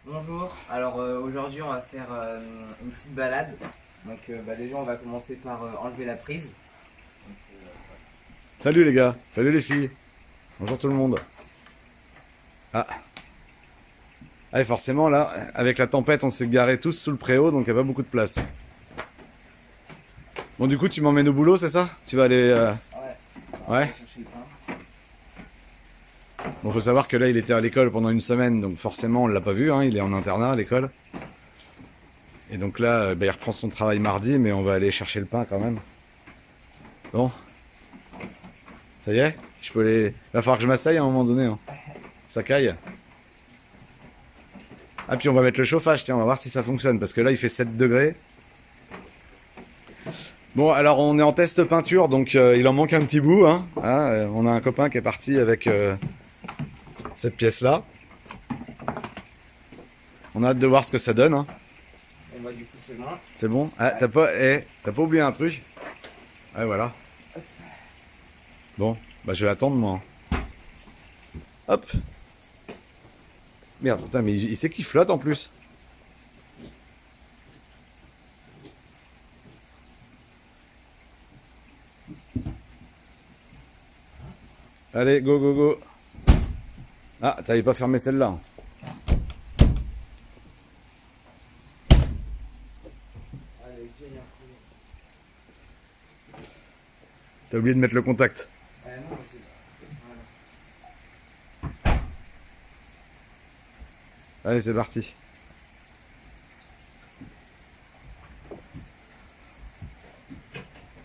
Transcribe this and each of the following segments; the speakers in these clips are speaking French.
Bonjour, alors aujourd'hui on va faire une petite balade. Donc déjà on va commencer par enlever la prise. Donc, Salut les gars, salut les filles. Bonjour tout le monde. Ah. Ah, et forcément là, avec la tempête, on s'est garés tous sous le préau, donc il n'y a pas beaucoup de place. Bon, du coup, tu m'emmènes au boulot, c'est ça? Tu vas aller... Ouais. Ouais. Chercher le pain. Bon, faut savoir que là, il était à l'école pendant une semaine, donc forcément, on l'a pas vu, hein, il est en internat à l'école. Et donc là, il reprend son travail mardi, mais on va aller chercher le pain quand même. Bon. Ça y est? Je peux les... Il va falloir que je m'asseye à un moment donné. Hein. Ça caille. Ah, puis on va mettre le chauffage, tiens, on va voir si ça fonctionne, parce que là, il fait 7 degrés. Bon, alors on est en test peinture, donc il en manque un petit bout. Hein. Ah, on a un copain qui est parti avec cette pièce-là. On a hâte de voir ce que ça donne. Hein. Et du coup c'est bon. C'est bon? Ah, t'as pas oublié un truc? Ouais, voilà. Bon, bah je vais attendre moi. Hop. Merde, putain, mais il sait qu'il flotte en plus. Allez, go, go, go. Ah, t'avais pas fermé celle-là. Allez, T'as oublié de mettre le contact. non, mais c'est... Allez, c'est parti.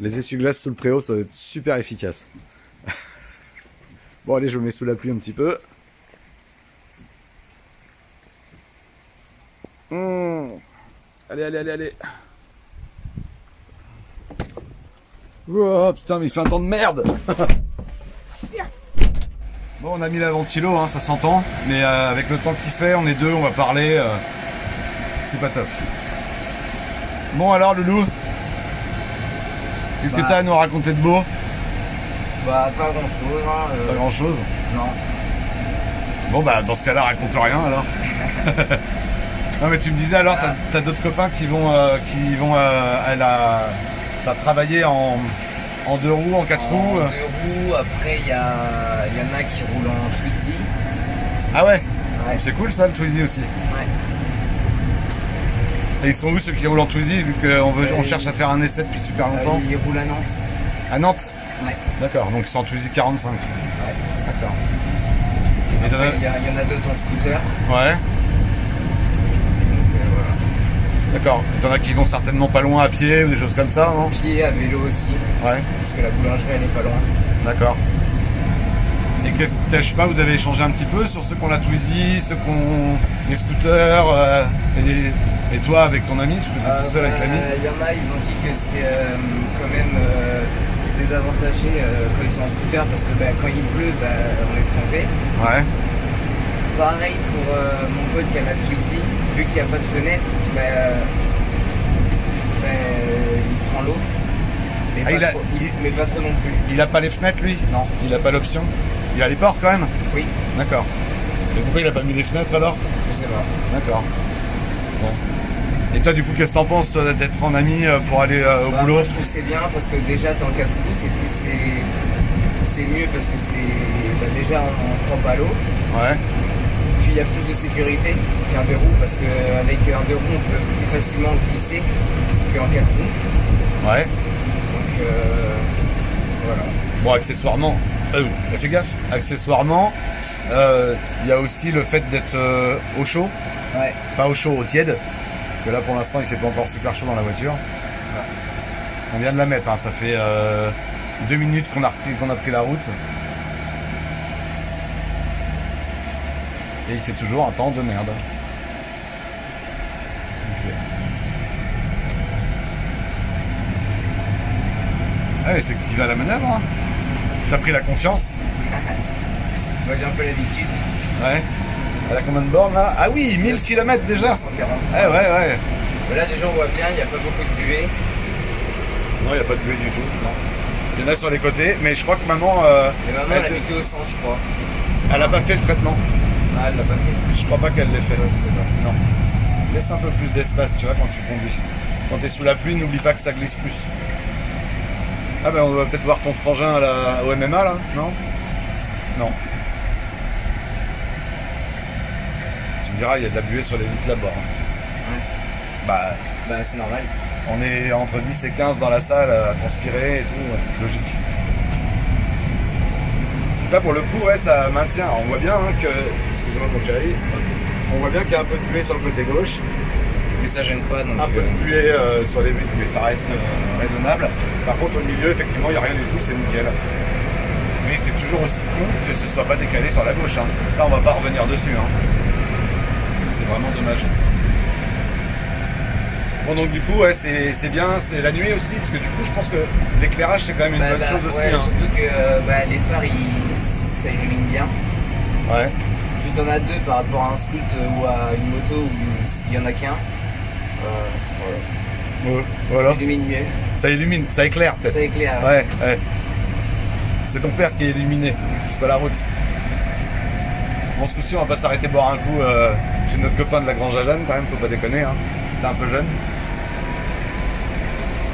Les essuie-glaces sous le préau, ça va être super efficace. Bon, allez, je me mets sous la pluie un petit peu. Allez, allez, allez, allez. Oh putain, mais il fait un temps de merde. Bon, on a mis la ventilo, hein, ça s'entend. Mais avec le temps qu'il fait, on est deux, on va parler. C'est pas top. Bon, alors, Loulou, qu'est-ce que t'as à nous raconter de beau? Bah pas grand chose, hein. Pas grand chose. Non. Bon, bah, dans ce cas-là, raconte rien alors. Non, mais tu me disais alors, t'as d'autres copains qui vont à la. T'as travaillé en 2 roues, en 4 roues. En 2 roues, après il y en a qui roulent en Twizy. Ah ouais, Ouais. c'est cool ça, le Twizy aussi. Ouais. Et ils sont où ceux qui roulent en Twizy, vu qu'on cherche à faire un essai depuis super longtemps? Ils roulent à Nantes. À Nantes? Ouais. D'accord, donc ils sont en Twizy 45. Ouais. D'accord. Et Après, il y en a d'autres en scooter. Ouais, Donc voilà. d'accord. T'en as qui vont certainement pas loin à pied ou des choses comme ça, non? Pied, à vélo aussi. Ouais, Parce que la boulangerie elle est pas loin. d'accord. Et je sais pas, vous avez échangé un petit peu sur ceux qui ont la Twizy, ceux qui ont les scooters, et toi avec ton ami, je suis tout seul avec l'ami. Il y en a, ils ont dit que c'était quand même désavantagé quand ils sont en scooter parce que quand il pleut, on est trempé. Ouais, Pareil pour mon pote qui a la Twizy, vu qu'il n'y a pas de fenêtre, il prend l'eau. Mais, Ah, mais pas trop non plus. il a pas les fenêtres lui? Non. Il a pas l'option? Il a les portes quand même? Oui, D'accord. Et pourquoi il a pas mis les fenêtres alors? je sais pas. D'accord. Bon. Et toi du coup qu'est-ce que t'en penses toi d'être en ami pour aller au boulot? Moi je trouve que c'est bien parce que déjà t'es en 4 roues, c'est mieux parce que c'est déjà on prend pas l'eau. Ouais. Puis il y a plus de sécurité qu'un 2 roues parce qu'avec un 2 roues on peut plus facilement glisser qu'en 4 roues. Ouais. Donc voilà. Bon, accessoirement, fais gaffe, accessoirement, il y a aussi le fait d'être au chaud, Ouais. pas au chaud, au tiède, parce que là pour l'instant il fait pas encore super chaud dans la voiture. On vient de la mettre, hein, ça fait 2 minutes qu'on a pris la route. Et il fait toujours un temps de merde. Ok. Ah mais c'est que tu vas à la manœuvre, hein. T'as pris la confiance. Moi j'ai un peu l'habitude. Ouais. Elle a combien de bornes là? Ah oui, 1000 km déjà. 140. Ouais, ouais, ouais. Mais là déjà on voit bien, il n'y a pas beaucoup de buée. Non, il n'y a pas de buée du tout. Non. Il y en a sur les côtés, mais je crois que maman, Et maman elle a mis que au 100 je crois. elle a pas fait le traitement. Ah, elle l'a pas fait. Je crois pas qu'elle l'ait fait. Je sais pas. Non. Laisse un peu plus d'espace, tu vois, quand tu conduis. Quand t'es sous la pluie, n'oublie pas que ça glisse plus. Ah ben on va peut-être voir ton frangin au MMA là, non? Non. Tu me diras, il y a de la buée sur les vitres là-bas. Hein. Ouais. Bah, Bah, c'est normal. on est entre 10 et 15 dans la salle à transpirer et tout, ouais, logique. Là pour le coup, ouais, ça maintient. Alors, on voit bien hein, que. Excusez-moi mon chéri. On voit bien qu'il y a un peu de buée sur le côté gauche. Mais ça gêne pas. Donc, Un peu de buée sur les vitres, mais ça reste raisonnable. Par contre, au milieu, effectivement, il n'y a rien du tout, c'est nickel. Mais c'est toujours aussi con que ce soit pas décalé sur la gauche. Hein. Ça, on va pas revenir dessus. Hein. C'est vraiment dommage. Bon, donc du coup, ouais, c'est bien, c'est la nuit aussi, parce que du coup, je pense que l'éclairage, c'est quand même une bonne chose aussi. Ouais, Hein. surtout que les phares, ça illumine bien. Ouais. Puis t'en as deux par rapport à un scoot ou à une moto où il y en a qu'un. Voilà. Ouais, voilà. Ça illumine mieux. Ça illumine, ça éclaire peut-être. Ça éclaire. Ouais, ouais. C'est ton père qui est illuminé, c'est pas la route. Bon, ce coup-ci, on va pas s'arrêter boire un coup chez notre copain de la Grange à Jeanne, quand même, faut pas déconner. Hein. T'es un peu jeune.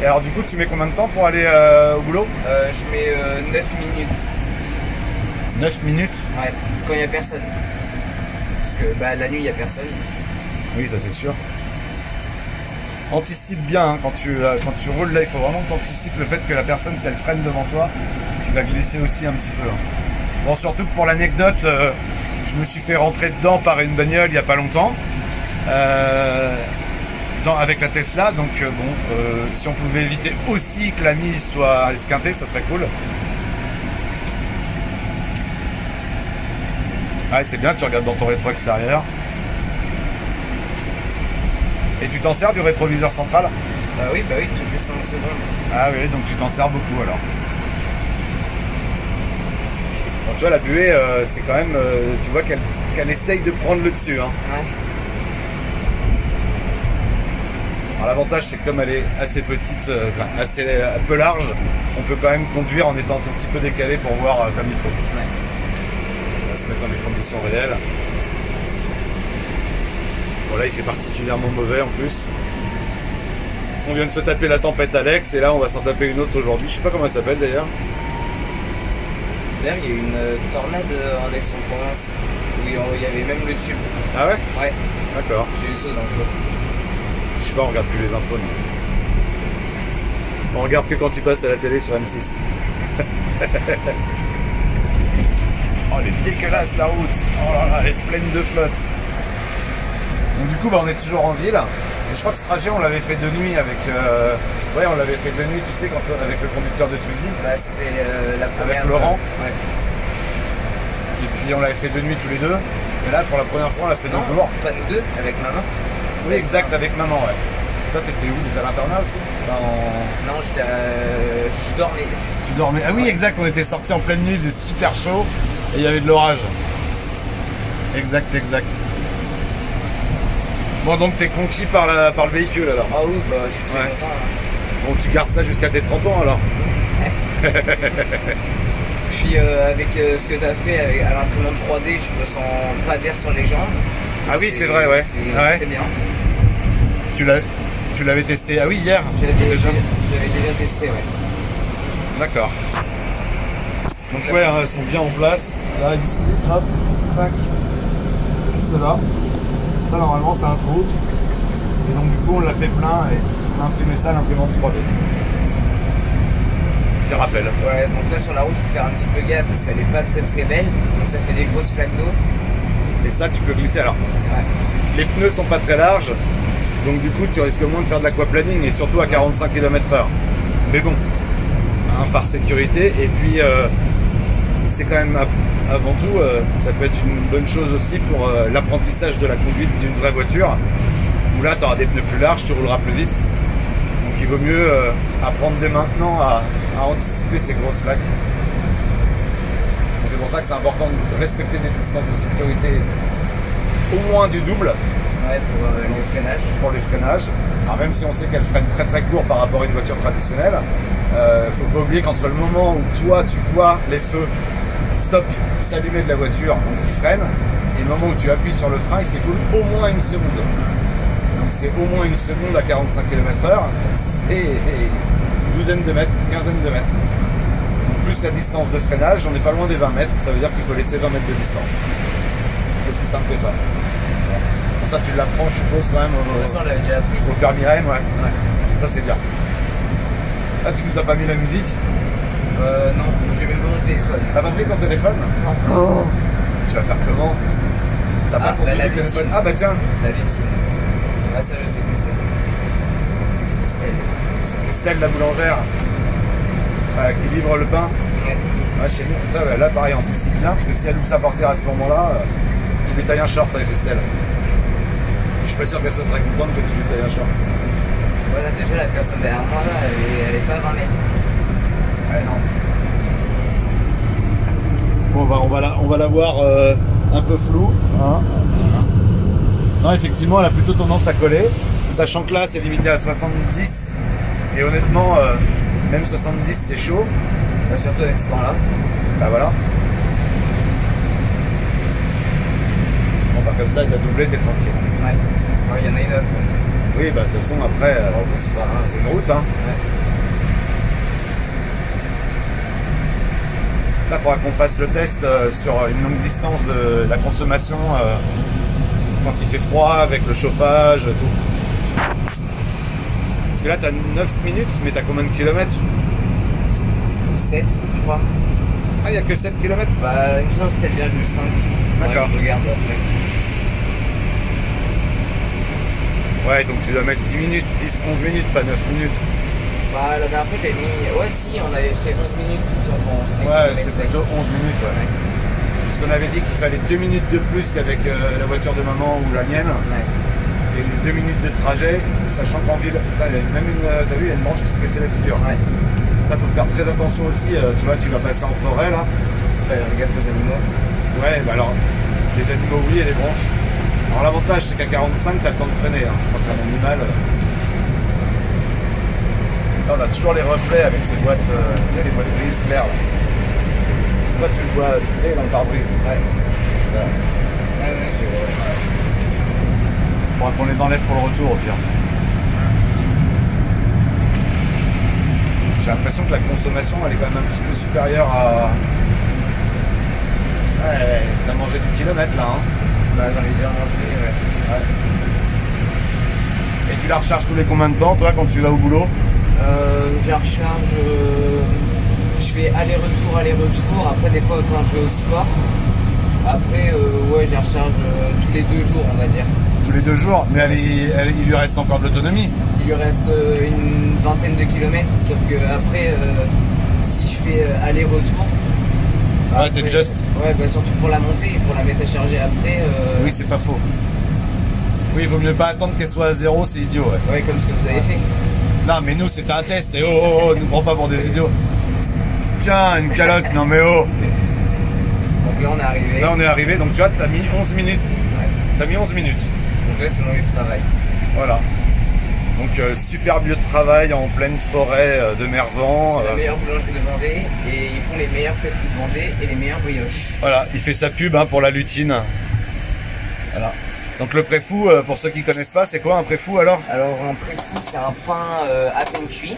Et alors, du coup, tu mets combien de temps pour aller au boulot? Je mets 9 minutes. 9 minutes? Ouais, quand il n'y a personne. Parce que la nuit, il n'y a personne. Oui, ça c'est sûr. Anticipe bien, hein, quand tu roules là, il faut vraiment que tu anticipes le fait que la personne, si elle freine devant toi, tu vas glisser aussi un petit peu. Hein. Bon, surtout que pour l'anecdote, je me suis fait rentrer dedans par une bagnole il n'y a pas longtemps, avec la Tesla, donc si on pouvait éviter aussi que la mise soit esquintée, ça serait cool. Ah, c'est bien, tu regardes dans ton rétro extérieur. Et tu t'en sers du rétroviseur central? Oui, toutes les 5 secondes. Ah oui, donc tu t'en sers beaucoup alors. Bon, tu vois, la buée, c'est quand même... tu vois qu'elle essaye de prendre le dessus. Hein. Ouais. Alors l'avantage, c'est que comme elle est assez petite, assez un peu large, on peut quand même conduire en étant un tout petit peu décalé pour voir comme il faut. Ouais. On va se mettre dans les conditions réelles. Bon, là, il fait particulièrement mauvais en plus. On vient de se taper la tempête Alex et là, on va s'en taper une autre aujourd'hui. Je sais pas comment elle s'appelle d'ailleurs. D'ailleurs, il y a eu une tornade en Aix-en-Provence où il y avait même le tube. Ah ouais? Ouais, D'accord. j'ai eu ça aux infos. Je sais pas, on regarde plus les infos. Non. On regarde que quand tu passes à la télé sur M6. Oh, elle est dégueulasse la route. Oh là là, elle est pleine de flotte. Donc du coup, on est toujours en ville. Et je crois que ce trajet, on l'avait fait de nuit avec... Ouais, on l'avait fait de nuit, tu sais, avec le conducteur de Twizy. C'était la première... Avec Laurent. Ouais. Et puis on l'avait fait de nuit tous les deux. Et là, pour la première fois, on l'a fait Non, 2 jours. pas nous deux, avec maman. Oui, exact, avec maman, ouais. Toi, t'étais où? T'étais à l'internat aussi? Non, je dormais. Tu dormais? Ah oui, Ouais. exact, on était sortis en pleine nuit, il faisait super chaud et il y avait de l'orage. Exact, exact. Bon, donc t'es conquis par le véhicule alors. Ah oui, je suis très Ouais. content. Hein. Bon, tu gardes ça jusqu'à tes 30 ans alors. Puis avec ce que tu as fait à l'imprimante 3D, je me sens pas d'air sur les jambes. Ah oui, c'est vrai, ouais. C'est Ouais. très bien. Tu l'avais testé, ah oui, hier J'avais déjà. déjà testé, ouais. D'accord. Donc ouais, hein, elles sont bien en place. Là, ici, hop, tac, juste là. Ça, normalement, c'est un trou. Et donc, du coup, on l'a fait plein et on a imprimé ça à l'imprimante 3D. Petit rappel. Ouais, donc là sur la route, il faut faire un petit peu gaffe parce qu'elle est pas très très belle. Donc ça fait des grosses flaques d'eau. Et ça, tu peux glisser. Alors, Ouais. les pneus sont pas très larges. Donc, du coup, tu risques moins de faire de l'aquaplaning et surtout à 45 km/h. Mais bon, hein, par sécurité. Et puis, c'est quand même avant tout, ça peut être une bonne chose aussi pour l'apprentissage de la conduite d'une vraie voiture. Où là, tu auras des pneus plus larges, tu rouleras plus vite. Donc il vaut mieux apprendre dès maintenant à anticiper ces grosses flaques. Donc, c'est pour ça que c'est important de respecter des distances de sécurité au moins du double Ouais, pour le freinage. pour les freinages. Alors même si on sait qu'elle freine très très court par rapport à une voiture traditionnelle, faut pas oublier qu'entre le moment où toi tu vois les feux stop s'allumer de la voiture, donc qui freine, et le moment où tu appuies sur le frein, il s'écoule au moins une seconde. Donc c'est au moins une seconde à 45 km/h. C'est une douzaine de mètres, quinzaine de mètres. Donc plus la distance de freinage, on n'est pas loin des 20 mètres, ça veut dire qu'il faut laisser 20 mètres de distance. C'est aussi simple que ça. Pour ça tu l'apprends, je suppose, quand même De toute façon, on l'avait déjà appris. au permis REM, ouais. Ouais. Ça c'est bien. Là tu nous as pas mis la musique. Non, j'ai même pas mon téléphone. T'as pas pris ton téléphone? Non. Tu vas faire comment? T'as pas ton la téléphone? lutine. Ah bah tiens, La lutine. Ah, ça, je sais que c'est. C'est Christelle. c'est Estelle la boulangère qui livre le pain. Ouais. Ouais, chez nous, putain, là pareil, anticipe bien, parce que si elle ouvre sa portière à ce moment-là, tu lui tailles un short avec Estelle. Je suis pas sûr qu'elle soit très contente que tu lui tailles un short. Voilà, déjà, la personne derrière moi, là, elle est pas à 20 mètres. Ouais, non. Bon, bah, on va la voir un peu floue. Hein. Non, effectivement, elle a plutôt tendance à coller. Sachant que là, c'est limité à 70. Et honnêtement, même 70, c'est chaud. Bah, surtout avec ce temps-là. Bah voilà. Bon, bah comme ça, il t'a doublé, t'es tranquille. Ouais. Ouais, il y en a une autre. Oui, bah de toute façon, après, Bon, c'est pas grave. c'est une route. Hein. Ouais. Là, il faudra qu'on fasse le test sur une longue distance de la consommation quand il fait froid, avec le chauffage, tout. Parce que là, t'as 9 minutes, mais t'as combien de kilomètres? 7, je crois. Ah, il n'y a que 7 kilomètres? Bah, il me semble 7,5. D'accord. Ouais, je regarde après. Ouais, donc tu dois mettre 10 minutes, 10, 11 minutes, pas 9 minutes. Bah, la dernière fois, j'avais mis. Ouais, si, on avait fait 11 minutes. Bon, Ouais, c'est plutôt 11 minutes, ouais. Parce qu'on avait dit qu'il fallait 2 minutes de plus qu'avec la voiture de maman ou la mienne. Ouais. Et 2 minutes de trajet, sachant qu'en ville, putain, il y a même une, t'as vu, il y a une branche qui s'est cassée la figure. Ouais. Là, faut faire très attention aussi, tu vois, tu vas passer en forêt là. Faire gaffe aux animaux. Ouais, bah alors, les animaux oui et les branches. Alors l'avantage c'est qu'à 45, t'as le temps de freiner, hein, quand c'est un animal. Là, on a toujours les reflets avec ces boîtes, tu sais, les boîtes grises claires. Là. Toi, tu le vois, tu sais, dans le pare-brise. Ouais. Ça. Ouais, ouais, je. Faudra qu'on les enlève pour le retour au pire. J'ai l'impression que la consommation elle est quand même un petit peu supérieure à. Ouais, t'as mangé du kilomètre là, hein. Bah, j'en ai déjà mangé, ouais. Ouais. Et tu la recharges tous les combien de temps, toi, quand tu vas au boulot? Je la recharge. Je fais aller-retour. Après, des fois, quand je vais au sport. Après, ouais, je la recharge tous les 2 jours, on va dire. Tous les 2 jours, mais il lui reste encore de l'autonomie. Il lui reste une vingtaine de kilomètres. Sauf que après, si je fais aller-retour. Ouais, après, t'es just. Ouais, bah, surtout pour la montée et pour la mettre à charger après. Oui, c'est pas faux. Oui, il vaut mieux pas attendre qu'elle soit à 0, c'est idiot, ouais. Ouais, comme ce que vous avez fait. Non, mais nous, c'était un test. Et oh, nous prends pas pour des idiots. Tiens, une calotte, non mais oh. Donc là, on est arrivé. Là, on est arrivé, donc tu vois, t'as mis 11 minutes. Ouais. T'as mis 11 minutes. Donc là, c'est mon lieu de travail. Voilà. Donc, super lieu de travail en pleine forêt de Mervan. C'est la meilleure boulangerie de Vendée et ils font les meilleurs crêpes de Vendée et les meilleures brioches. Voilà, il fait sa pub hein, pour la lutine. Voilà. Donc le préfou, pour ceux qui connaissent pas, c'est quoi un préfou alors? Alors un préfou, c'est un pain à peine cuit.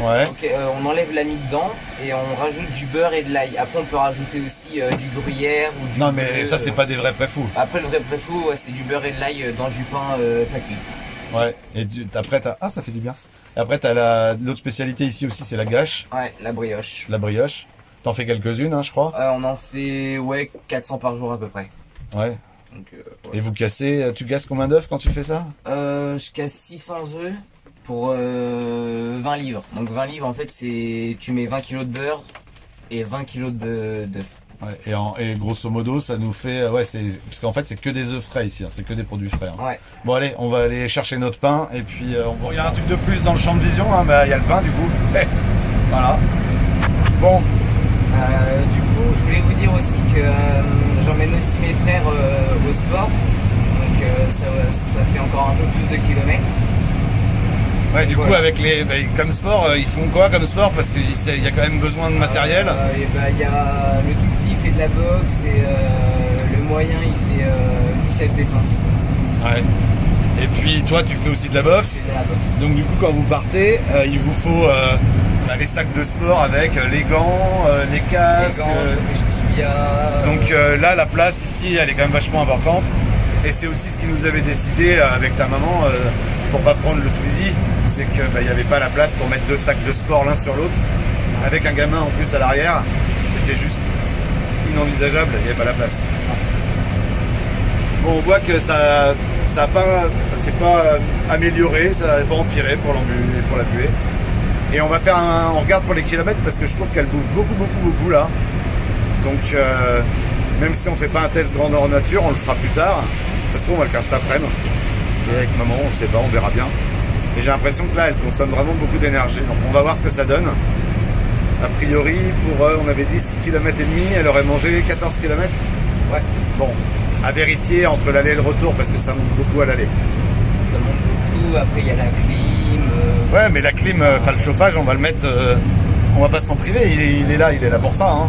Ouais. Donc, on enlève la mie dedans et on rajoute du beurre et de l'ail. Après on peut rajouter aussi du gruyère ou du Non mais bleu, ça c'est pas des vrais préfous. Après le vrai préfou, ouais, c'est du beurre et de l'ail dans du pain pas cuit. Ouais. Et après t'as... Ah ça fait du bien. Et après t'as l'autre spécialité ici aussi, c'est la gâche, Ouais, la brioche. la brioche. T'en fais quelques-unes hein, je crois. On en fait 400 par jour à peu près. Ouais. Donc, Et vous cassez, tu casses combien d'œufs quand tu fais ça? je casse 600 œufs pour 20 livres. Donc 20 livres en fait c'est tu mets 20 kg de beurre et 20 kg d'œufs. Ouais. Et grosso modo ça nous fait... Ouais, parce qu'en fait c'est que des œufs frais ici, hein. C'est que des produits frais. Hein. Ouais. Bon allez, on va aller chercher notre pain et puis il y a un truc de plus dans le champ de vision, hein, bah, il y a le pain du coup. Voilà. Bon. Du coup, je voulais vous dire aussi que j'emmène aussi mes frères au sport. Donc ça fait encore un peu plus de kilomètres. Ouais, du coup, voilà. avec les. Bah, comme sport, ils font quoi comme sport? Parce qu'il y a quand même besoin de matériel. Et bah, y a le tout petit, il fait de la boxe et le moyen, il fait self-défense. Ouais. Et puis toi, tu fais aussi de la boxe. C'est de la boxe. Donc du coup, quand vous partez, il vous faut les sacs de sport avec les gants, les Les casques. gants, protège tibia. Donc là, la place ici, elle est quand même vachement importante. Et c'est aussi ce qui nous avait décidé avec ta maman pour pas prendre le Twizy, c'est qu'il n'y avait pas la place pour mettre deux sacs de sport l'un sur l'autre. Avec un gamin en plus à l'arrière, c'était juste inenvisageable, il n'y avait pas la place. Bon, on voit que ça s'est pas amélioré, ça n'a pas empiré pour la buée. Et on regarde pour les kilomètres parce que je trouve qu'elle bouffe beaucoup là. Donc même si on fait pas un test grandeur nature, on le fera plus tard. De toute façon, on va le faire cet après-midi. Et avec maman, on sait pas, on verra bien. Et j'ai l'impression que là, elle consomme vraiment beaucoup d'énergie. Donc on va voir ce que ça donne. A priori, pour on avait dit 6 km et demi, elle aurait mangé 14 km. Ouais. Bon, à vérifier entre l'aller et le retour parce que ça monte beaucoup à l'aller. Ça monte beaucoup, après il y a la clim. Ouais, mais la clim, le chauffage, on va le mettre, on va pas s'en priver, il est là pour ça. Hein.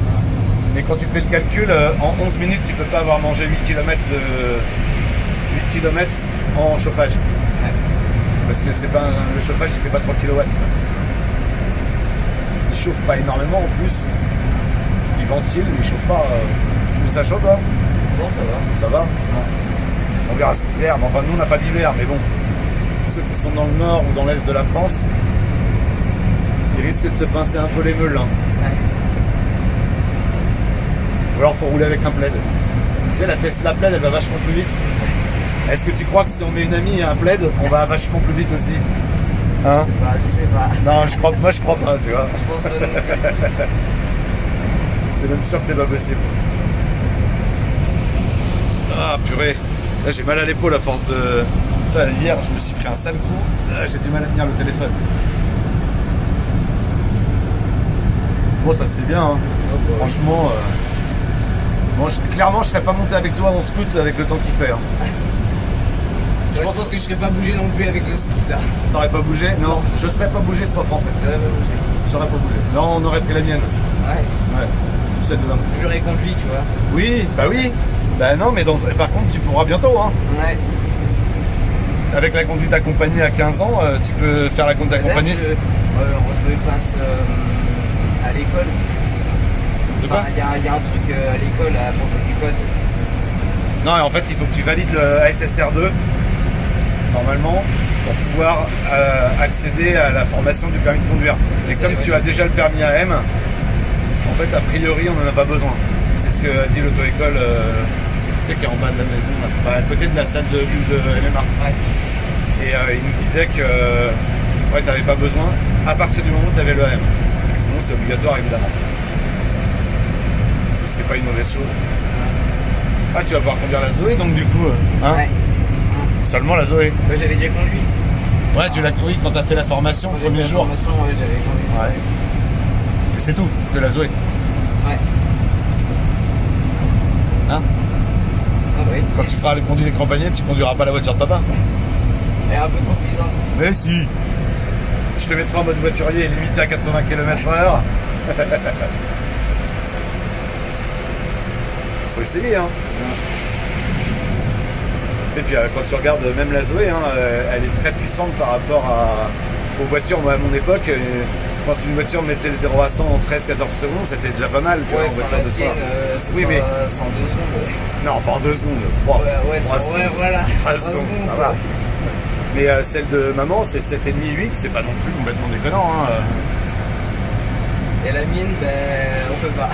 Mais quand tu fais le calcul, en 11 minutes, tu peux pas avoir mangé 8 km en chauffage. Ouais. Parce que c'est pas le chauffage, il fait pas 3 kW. Il chauffe pas énormément en plus. Il ventile, mais il chauffe pas. Ça chauffe, hein. Bon, ça va. Ça va. Ouais. On verra cet hiver, mais enfin nous on n'a pas d'hiver, mais bon. Ceux qui sont dans le nord ou dans l'est de la France, ils risquent de se pincer un peu les meules. Hein. Ouais. Ou alors faut rouler avec un plaid. Tu sais, la Tesla plaid, elle va vachement plus vite. Est-ce que tu crois que si on met une amie et un plaid, on va vachement plus vite aussi? Hein? Je sais pas. Non, moi je crois pas, tu vois. Je pense que non plus. C'est même sûr que c'est pas possible. Ah purée, là j'ai mal à l'épaule à force de... Putain, hier je me suis pris un sale coup, là, j'ai du mal à tenir le téléphone. Bon, ça se fait bien, hein. Franchement, clairement je serais pas monté avec toi en scoot avec le temps qu'il fait. Hein. Je pense que je serais pas bougé non plus avec le scoot là. T'aurais pas bougé? Non, je serais pas bougé, c'est pas français. J'aurais pas bougé. J'aurais pas bougé. Non, on aurait pris la mienne. Ouais. Ouais, celle de maman. J'aurais conduit, tu vois. Oui, bah oui. Bah non, mais par contre tu pourras bientôt, hein. Ouais. Avec la conduite accompagnée à 15 ans, tu peux faire la conduite accompagnée. Je passe à l'école. De quoi? Il y a un truc à l'école à propos du code. Non, en fait, il faut que tu valides le ASSR2, normalement, pour pouvoir accéder à la formation du permis de conduire. Et comme tu as déjà le permis AM, en fait, a priori, on n'en a pas besoin. C'est ce que a dit l'auto-école, tu sais, qui est en bas de la maison, là, à côté de la salle de MMA. Ouais. Et il nous disait que tu n'avais pas besoin à partir du moment où tu avais le AM. Sinon, c'est obligatoire, évidemment. Ce qui n'est pas une mauvaise chose. Ah, tu vas pouvoir conduire la Zoé, donc du coup, hein? Ouais. Seulement la Zoé. Moi j'avais déjà conduit. Ouais, tu l'as oui quand t'as fait la formation Quand le j'ai fait premier la jour. formation, ouais, j'avais conduit. Ouais. Et c'est tout, que la Zoé. Ouais. Hein? Ah oui. Quand tu feras le conduit des campagnes, tu conduiras pas la voiture de papa. Elle est un peu trop puissante. Mais si. Je te mettrai en mode voiturier limité à 80 km/h. Faut essayer, hein. Et puis quand tu regardes même la Zoé, hein, elle est très puissante par rapport aux voitures. Moi, à mon époque, quand une voiture mettait le 0 à 100 en 13-14 secondes, c'était déjà pas mal, tu vois, en voiture de sport. Oui, mais c'est en 2 secondes. Non, pas en 2 secondes, 3. Ouais, voilà. 3 secondes, ça va. Mais celle de maman, c'est 7,5-8, c'est pas non plus complètement déconnant. Hein. Et la mienne, on peut pas.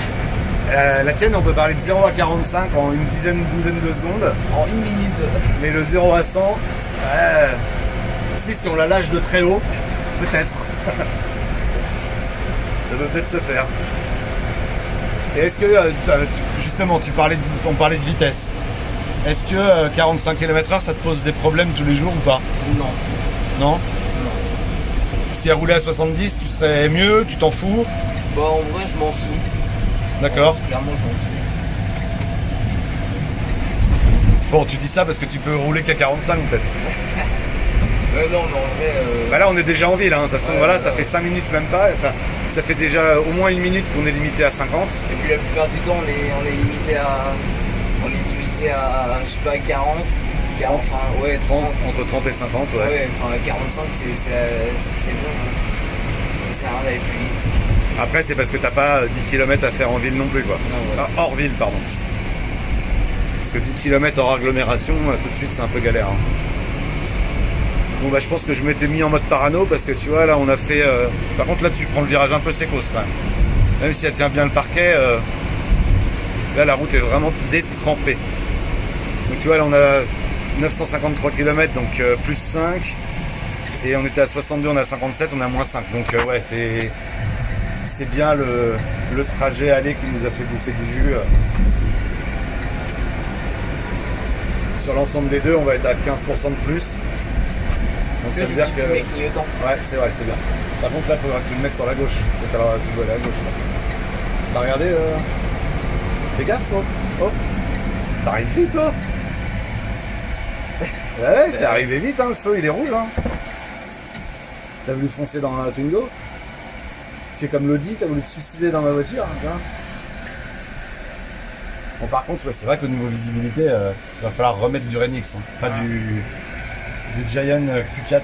La tienne, on peut parler de 0 à 45 en une douzaine de secondes. En 1 minute. Mais le 0 à 100, si on la lâche de très haut, peut-être. Ça peut peut-être se faire. Et est-ce que, justement, on parlait de vitesse. Est-ce que 45 km/h, ça te pose des problèmes tous les jours ou pas? Non. Non? Non. Si elle roulait à 70, tu serais mieux, tu t'en fous? Bah en vrai, je m'en fous. D'accord. Clairement, je m'en fous. Bon, tu dis ça parce que tu peux rouler qu'à 45 peut-être. Non, mais en vrai... Bah là, on est déjà en ville, hein. De toute façon, voilà, ça fait 5 minutes même pas. Enfin, ça fait déjà au moins 1 minute qu'on est limité à 50. Et puis la plupart du temps, on est limité à... On est limité était à, je sais pas, 40, enfin, ouais, 30. Entre 30 et 50, ouais. Ouais, enfin, 45, c'est bon. Hein. C'est rien d'aller plus vite. Après, c'est parce que t'as pas 10 km à faire en ville non plus, quoi. Non, voilà. Ah, hors ville, pardon. Parce que 10 km hors agglomération, tout de suite, c'est un peu galère. Hein. Bon, bah, je pense que je m'étais mis en mode parano parce que tu vois, là, on a fait. Par contre, là, tu prends le virage un peu sécos quand même. Même si elle tient bien le parquet, là, la route est vraiment détrempée. Donc, tu vois, là, on a 953 km, donc plus 5. Et on était à 62, on a 57, on a moins 5. Donc, ouais, c'est bien le trajet aller qui nous a fait bouffer du jus. Sur l'ensemble des deux, on va être à 15% de plus. Donc ça veut dire que... Ouais, c'est vrai, c'est bien. Par contre, là, il faudra que tu le mettes sur la gauche. Alors, tu dois aller à gauche, là. T'as regardé Fais gaffe, oh. Oh. T'arrives vite, oh. Ouais, t'es arrivé vite, hein, le feu, il est rouge, hein. T'as voulu foncer dans la Twingo. Tu fais comme l'Audi, t'as voulu te suicider dans ma voiture, hein. Bon, par contre, ouais, c'est vrai qu'au niveau visibilité, il va falloir remettre du Renix, hein. Pas du Giant Q4,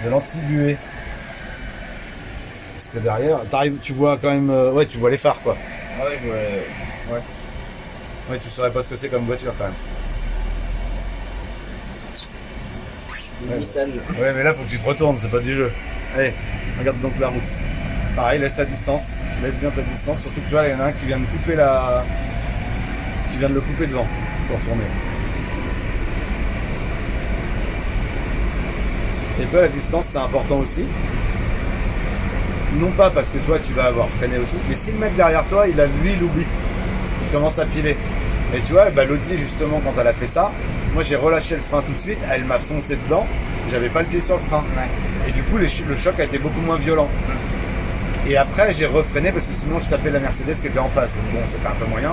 de l'anti-buée. Parce que derrière, tu vois quand même, ouais, tu vois les phares, quoi. Ouais, je vois. Ouais. Ouais, tu saurais pas ce que c'est comme voiture, quand même. Ouais. Nissan. Ouais, mais là, faut que tu te retournes, c'est pas du jeu. Allez, regarde donc la route. Pareil, laisse ta distance, laisse bien ta distance. Surtout que tu vois, il y en a un qui vient de couper qui vient de le couper devant pour tourner. Et toi, la distance, c'est important aussi. Non pas parce que toi, tu vas avoir freiné aussi, mais si le mec derrière toi, il a lui l'oublie, il commence à piler. Et tu vois, bah, l'Audi, justement, quand elle a fait ça, moi, j'ai relâché le frein tout de suite, elle m'a foncé dedans, j'avais pas le pied sur le frein. Ouais. Et du coup, le choc a été beaucoup moins violent. Et après, j'ai refreiné parce que sinon, je tapais la Mercedes qui était en face. Donc bon, c'était un peu moyen.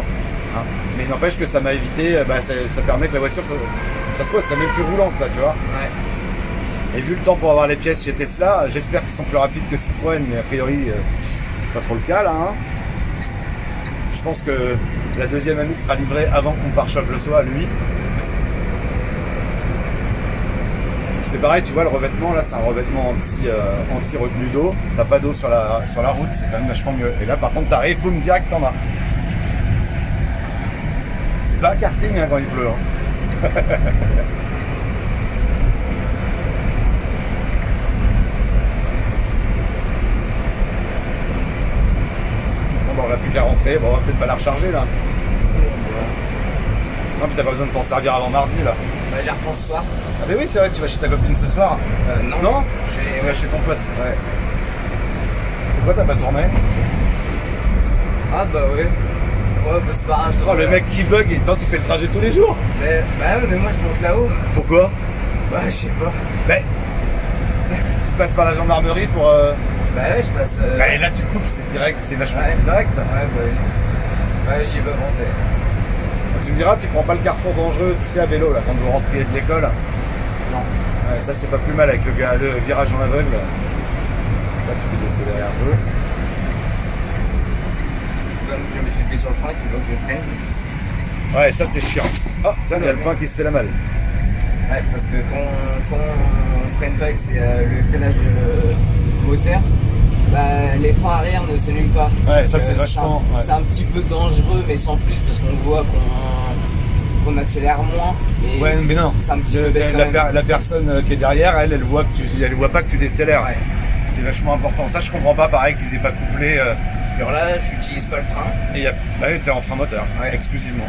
Hein. Mais n'empêche que ça m'a évité, ça permet que la voiture, ça serait même plus roulante, là, tu vois. Ouais. Et vu le temps pour avoir les pièces chez Tesla, j'espère qu'ils sont plus rapides que Citroën, mais a priori, c'est pas trop le cas, là. Hein. Je pense que la deuxième amie sera livrée avant que mon pare-choc le soit, lui. C'est pareil, tu vois, le revêtement, là, c'est un revêtement anti-retenue d'eau. T'as pas d'eau sur la route, c'est quand même vachement mieux. Et là, par contre, t'arrives, boum, direct, t'en as. C'est pas un karting hein, quand il pleut. Hein. Bon, bah, on n'a plus qu'à rentrer. Bon, on va peut-être pas la recharger, là. Non, mais t'as pas besoin de t'en servir avant mardi, là. Bah, j'y reprends ce soir. Ah, mais oui, c'est vrai que tu vas chez ta copine ce soir. Non. Non Je Tu vas chez ton pote. Ouais. Pourquoi t'as pas tourné? Ah, bah ouais. Ouais, bah c'est pas grave. Oh, le mec qui bug, et toi, tu fais le trajet tous les jours. Mais, bah ouais, mais moi je monte là-haut. Pourquoi? Bah, je sais pas. Ben, tu passes par la gendarmerie pour. Bah ouais, je passe. Bah, et là, tu coupes, c'est direct, c'est vachement Ouais. plus direct. Ouais, bah oui. Ouais, j'y ai pas pensé. Tu me diras, tu prends pas le carrefour dangereux, tu sais, à vélo, là, quand vous rentrez de l'école. Non. Ouais, ça, c'est pas plus mal avec le virage en aveugle. Là, tu peux décélérer un peu. Donc, je mets le pied sur le frein, qui veut que je freine. Ouais, ça, c'est chiant. Oh, tiens, il y a le point qui se fait la malle. Ouais, parce que quand on freine pas, que c'est le freinage de moteur, bah, les freins arrière ne s'allument pas. Ouais, ça, c'est vachement. C'est un petit peu dangereux, mais sans plus, parce qu'on voit qu'on accélère moins. Mais Ouais, mais non. c'est un petit peu bête quand même. La personne qui est derrière, elle voit pas que tu décélères. Ouais. C'est vachement important. Ça, je comprends pas, pareil, qu'ils aient pas couplé. Alors là, j'utilise pas le frein. Et bah oui, t'es en frein moteur, Ouais. exclusivement.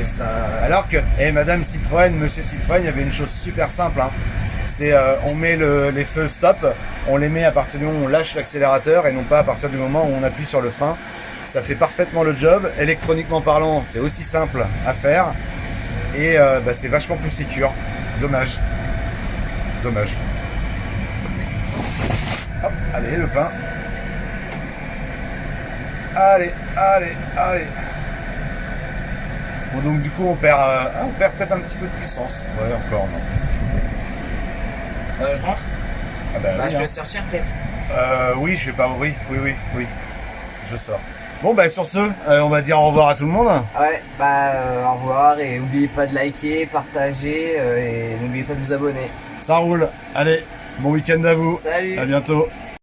Et ça. Alors que, Madame Citroën, Monsieur Citroën, il y avait une chose super simple. Hein. C'est on met les feux stop, on les met à partir du moment où on lâche l'accélérateur et non pas à partir du moment où on appuie sur le frein. Ça fait parfaitement le job. Électroniquement parlant, c'est aussi simple à faire. Et c'est vachement plus sécure. Dommage. Dommage. Hop, allez, le pain. Allez, allez, allez. Bon, donc du coup, on perd peut-être un petit peu de puissance. Ouais, encore, non. Je rentre. Ah bah, oui, Je hein. vais sortir peut-être. Oui, je vais pas. Oui. Je sors. Bon, bah sur ce, on va dire au revoir à tout le monde. Ouais, bah au revoir et n'oubliez pas de liker, partager et n'oubliez pas de vous abonner. Ça roule. Allez, bon week-end à vous. Salut. À bientôt.